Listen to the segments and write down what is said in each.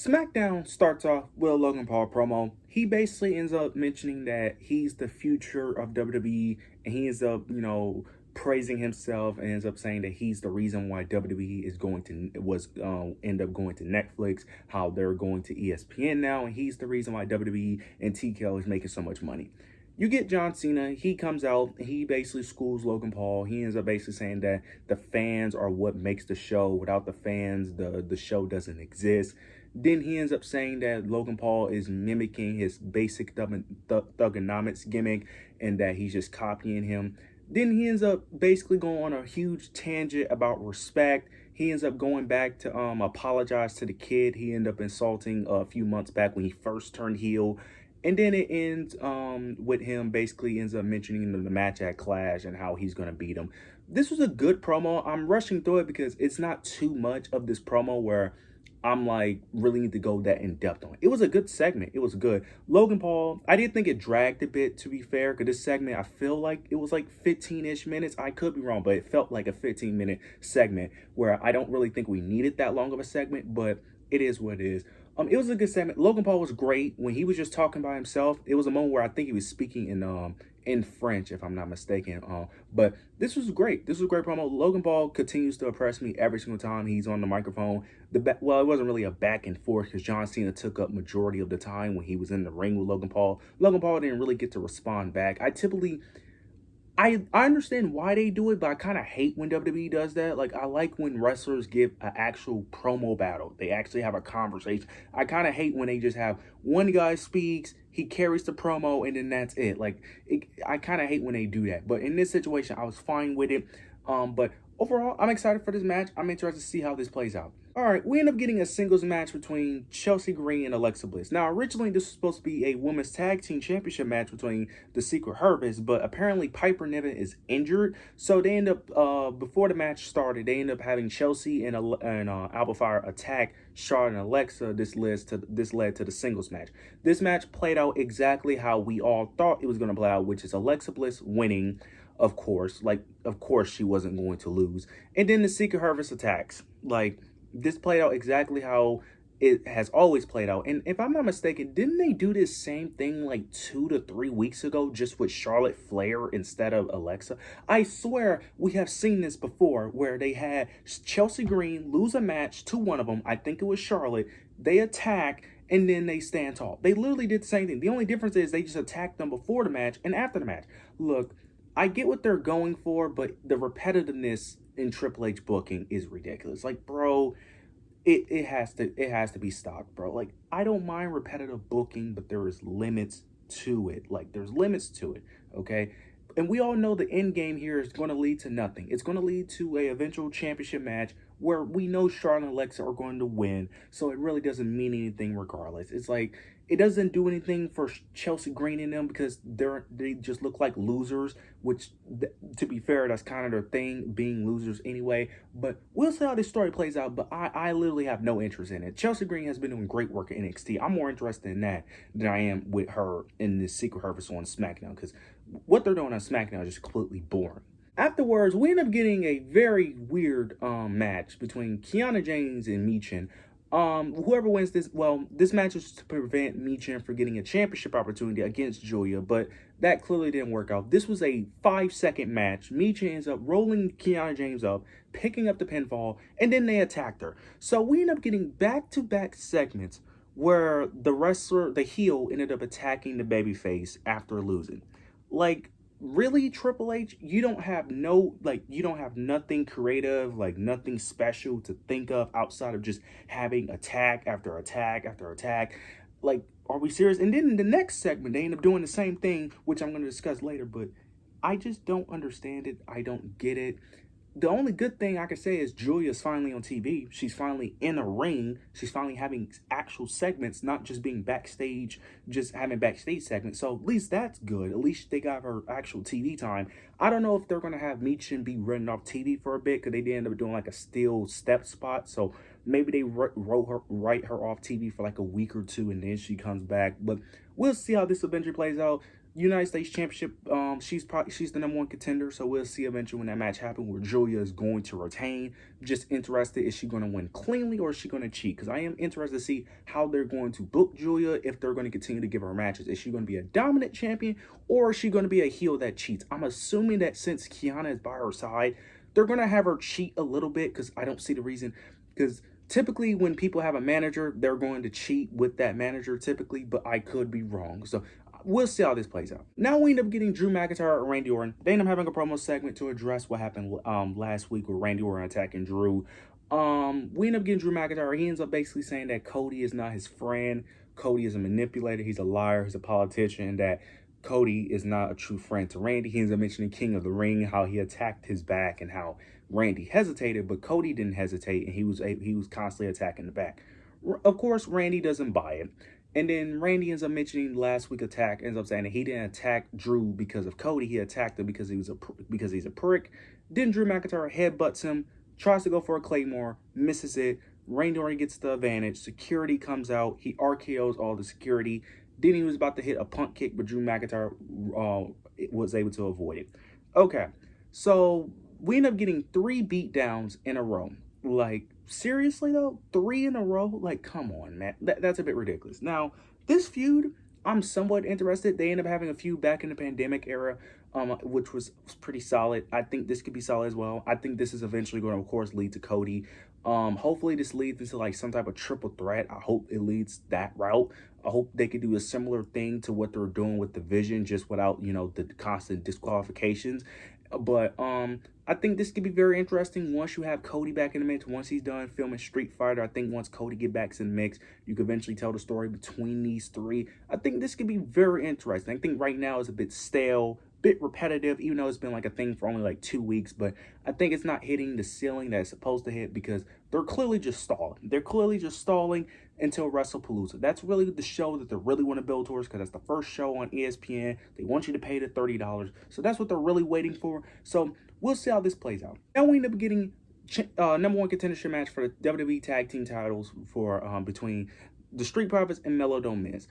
Smackdown starts off with a Logan Paul promo. He basically ends up mentioning that he's the future of WWE, and he ends up, praising himself and ends up saying that he's the reason why WWE is going to end up going to Netflix, how they're going to ESPN now, and he's the reason why WWE and TKO is making so much money. You get John Cena, he comes out, he basically schools Logan Paul. He ends up basically saying that the fans are what makes the show. Without the fans, the show doesn't exist. Then he ends up saying that Logan Paul is mimicking his basic thugonomics gimmick and that he's just copying him. Then he ends up basically going on a huge tangent about respect. He ends up going back to apologize to the kid he ended up insulting a few months back when he first turned heel. And then it ends with him basically ends up mentioning the match at Clash and how he's going to beat him. This was a good promo. I'm rushing through it because it's not too much of this promo where I'm like really need to go that in depth on it. It was a good segment. It was good. Logan Paul, I did think it dragged a bit, to be fair, because this segment, I feel like it was like 15-ish minutes. I could be wrong, but it felt like a 15-minute segment where I don't really think we needed that long of a segment, but it is what it is. It was a good segment. Logan Paul was great when he was just talking by himself. It was a moment where I think he was speaking in French, if I'm not mistaken. But this was great. This was a great promo. Logan Paul continues to impress me every single time he's on the microphone. Well, it wasn't really a back and forth because John Cena took up majority of the time when he was in the ring with Logan Paul. Logan Paul didn't really get to respond back. I understand why they do it, but I kind of hate when WWE does that. Like, I like when wrestlers give an actual promo battle. They actually have a conversation. I kind of hate when they just have one guy speaks, he carries the promo, and then that's it. I kind of hate when they do that. But in this situation, I was fine with it. But overall, I'm excited for this match. I'm interested to see how this plays out. All right, we end up getting a singles match between Chelsea Green and Alexa Bliss. Now, originally, this was supposed to be a women's tag team championship match between the Secret Harvest, but apparently Piper Niven is injured. So they end up, before the match started, they end up having Chelsea and Alba Fire attack Charlotte and Alexa. This led to the singles match. This match played out exactly how we all thought it was going to play out, which is Alexa Bliss winning. Of course she wasn't going to lose. And then the Secret Harvest attacks. This played out exactly how it has always played out. And if I'm not mistaken, didn't they do this same thing like 2 to 3 weeks ago just with Charlotte Flair instead of Alexa? I swear we have seen this before where they had Chelsea Green lose a match to one of them. I think it was Charlotte. They attack and then they stand tall. They literally did the same thing. The only difference is they just attacked them before the match and after the match. Look, I get what they're going for, but the repetitiveness in Triple H booking is ridiculous. Like, bro, it has to be stopped, bro. Like, I don't mind repetitive booking, but there is limits to it. There's limits to it, okay? And we all know the end game here is going to lead to nothing. It's going to lead to a eventual championship match where we know Charlotte and Alexa are going to win, so it really doesn't mean anything regardless. It's like, it doesn't do anything for Chelsea Green and them because they just look like losers, which, to be fair, that's kind of their thing, being losers anyway. But we'll see how this story plays out, but I literally have no interest in it. Chelsea Green has been doing great work at NXT. I'm more interested in that than I am with her in this Secret Harvest on SmackDown because what they're doing on SmackDown is just completely boring. Afterwards, we end up getting a very weird match between Kiana James and Michin. Whoever wins this, this match is to prevent Michin from getting a championship opportunity against Julia, but that clearly didn't work out. This was a 5-second match. Michin ends up rolling Kiana James up, picking up the pinfall, and then they attacked her. So we end up getting back-to-back segments where the heel, ended up attacking the babyface after losing. Really, Triple H, you don't have nothing creative, nothing special to think of outside of just having attack after attack after attack. Are we serious? And then in the next segment, they end up doing the same thing, which I'm going to discuss later, but I just don't understand it. I don't get it. The only good thing I can say is Julia's finally on TV. She's finally in a ring. She's finally having actual segments, not just being backstage, just having backstage segments. So at least that's good. At least they got her actual TV time. I don't know if they're going to have Michin be running off TV for a bit because they did end up doing like a steel step spot. So maybe they write her off TV for like a week or two and then she comes back. But we'll see how this eventually plays out. United States Championship. She's the number one contender, so we'll see eventually when that match happens where Julia is going to retain. Just interested, is she going to win cleanly or is she going to cheat? Because I am interested to see how they're going to book Julia, if they're going to continue to give her matches. Is she going to be a dominant champion or is she going to be a heel that cheats? I'm assuming that since Kiana is by her side, they're going to have her cheat a little bit, because I don't see the reason. Because typically when people have a manager, they're going to cheat with that manager typically, but I could be wrong. So we'll see how this plays out. Now we end up getting Drew McIntyre and Randy Orton. They end up having a promo segment to address what happened last week with Randy Orton attacking Drew. We end up getting Drew McIntyre. He ends up basically saying that Cody is not his friend. Cody is a manipulator. He's a liar. He's a politician. That Cody is not a true friend to Randy. He ends up mentioning King of the Ring, how he attacked his back and how Randy hesitated, but Cody didn't hesitate, and he was constantly attacking the back. Of course, Randy doesn't buy it. And then Randy ends up mentioning last week's attack, ends up saying that he didn't attack Drew because of Cody. He attacked him because he's a prick. Then Drew McIntyre headbutts him, tries to go for a Claymore, misses it. Randy Orton gets the advantage. Security comes out. He RKOs all the security. Then he was about to hit a punt kick, but Drew McIntyre was able to avoid it. Okay, so we end up getting 3 beatdowns in a row. Like, seriously though? 3 in a row? Like, come on, man. That's a bit ridiculous. Now, this feud, I'm somewhat interested. They end up having a feud back in the pandemic era, which was pretty solid. I think this could be solid as well. I think this is eventually going to, of course, lead to Cody. Hopefully this leads into like some type of triple threat. I hope it leads that route. I hope they could do a similar thing to what they're doing with Division, just without, you know, the constant disqualifications. But I think this could be very interesting once you have Cody back in the mix. Once he's done filming Street Fighter, I think once Cody get back in the mix, you could eventually tell the story between these 3. I think this could be very interesting. I think right now it's a bit stale, bit repetitive, even though it's been like a thing for only like 2 weeks. But I think it's not hitting the ceiling that it's supposed to hit, because they're clearly just stalling. They're clearly just stalling until WrestlePalooza. That's really the show that they really want to build towards, because that's the first show on ESPN. They want you to pay the $30. So that's what they're really waiting for. So we'll see how this plays out. Now we end up getting number one contendership match for the WWE Tag Team titles for between the Street Profits and Melo Dome Miz.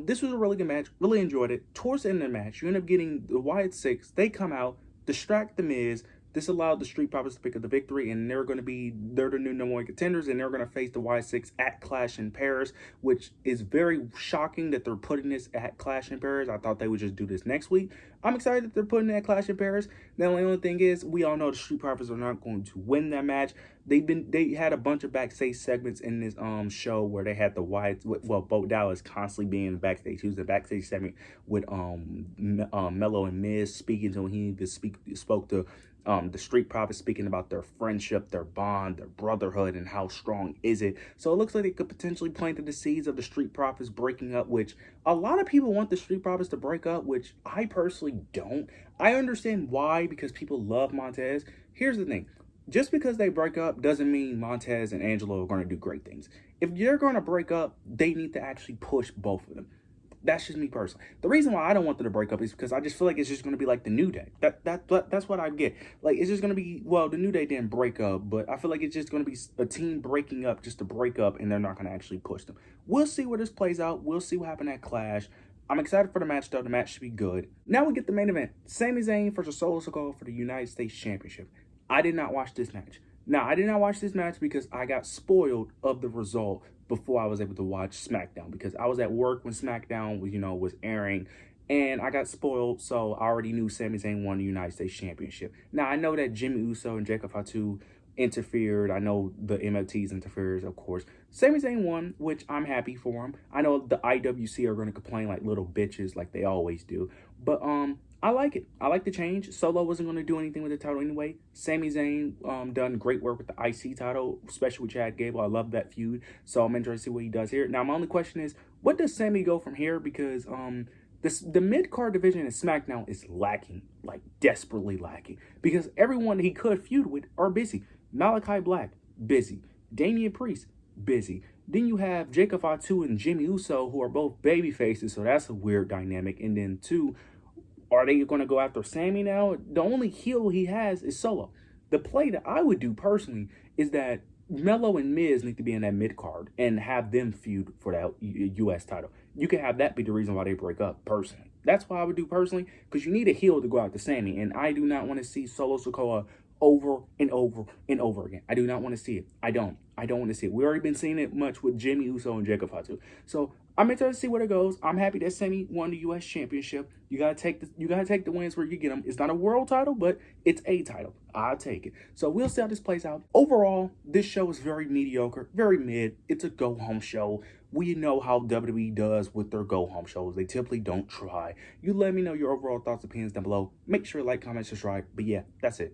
This was a really good match. Really enjoyed it. Towards the end of the match, you end up getting the Wyatt Six. They come out, distract the Miz. This allowed the Street Profits to pick up the victory, and they're the new number one contenders, and they're going to face the Y6 at Clash in Paris, which is very shocking that they're putting this at Clash in Paris. I thought they would just do this next week. I'm excited that they're putting it at Clash in Paris. The only thing is, we all know the Street Profits are not going to win that match. They had a bunch of backstage segments in this show where they had the Wyatt, well, Bo Dallas constantly being backstage. He was the backstage segment with Melo and Miz speaking to him. He even spoke to the Street Profits, speaking about their friendship, their bond, their brotherhood, and how strong is it. So it looks like they could potentially plant the seeds of the Street Profits breaking up, which a lot of people want the Street Profits to break up, which I personally don't. I understand why, because people love Montez. Here's the thing. Just because they break up doesn't mean Montez and Angelo are going to do great things. If they're going to break up, they need to actually push both of them. That's just me personally. The reason why I don't want them to break up is because I just feel like it's just going to be like the New Day. That's what I get. Like, it's just going to be, well, the New Day didn't break up, but I feel like it's just going to be a team breaking up just to break up, and they're not going to actually push them. We'll see where this plays out. We'll see what happened at Clash. I'm excited for the match, though. The match should be good. Now we get the main event. Sami Zayn versus Solo Sikoa for the United States Championship. I did not watch this match. Now, I did not watch this match because I got spoiled of the result before I was able to watch Smackdown, because I was at work when Smackdown was airing, and I got spoiled, so I already knew Sami Zayn won the United States Championship. Now, I know that Jimmy Uso and Jacob Fatu interfered. I know the MLTs interfered, of course. Sami Zayn won, which I'm happy for him. I know the IWC are going to complain like little bitches like they always do, but I like it. I like the change. Solo wasn't going to do anything with the title anyway. Sami Zayn done great work with the IC title, especially with Chad Gable. I love that feud, so I'm interested to see what he does here. Now, my only question is, what does Sami go from here? Because the mid-card division in SmackDown is lacking, like desperately lacking, because everyone he could feud with are busy. Malachi Black, busy. Damian Priest, busy. Then you have Jacob Fatu and Jimmy Uso, who are both baby faces, so that's a weird dynamic. And then two, are they going to go after Sami now? The only heel he has is Solo. The play that I would do personally is that Melo and Miz need to be in that mid card and have them feud for that U.S. title. You can have that be the reason why they break up, personally. That's what I would do personally, because you need a heel to go out to Sami, and I do not want to see Solo Sikoa over and over and over again. I do not want to see it. I don't want to see it. We already been seeing it much with Jimmy Uso and Jacob Fatu. So I'm interested to see where it goes. I'm happy that Sami won the U.S. Championship. You gotta take the wins where you get them. It's not a world title, but it's a title. I'll take it. So we'll see how this plays out. Overall, this show is very mediocre, very mid. It's a go home show. We know how WWE does with their go home shows. They typically don't try. You let me know your overall thoughts, opinions down below. Make sure to like, comment, subscribe. But yeah, that's it.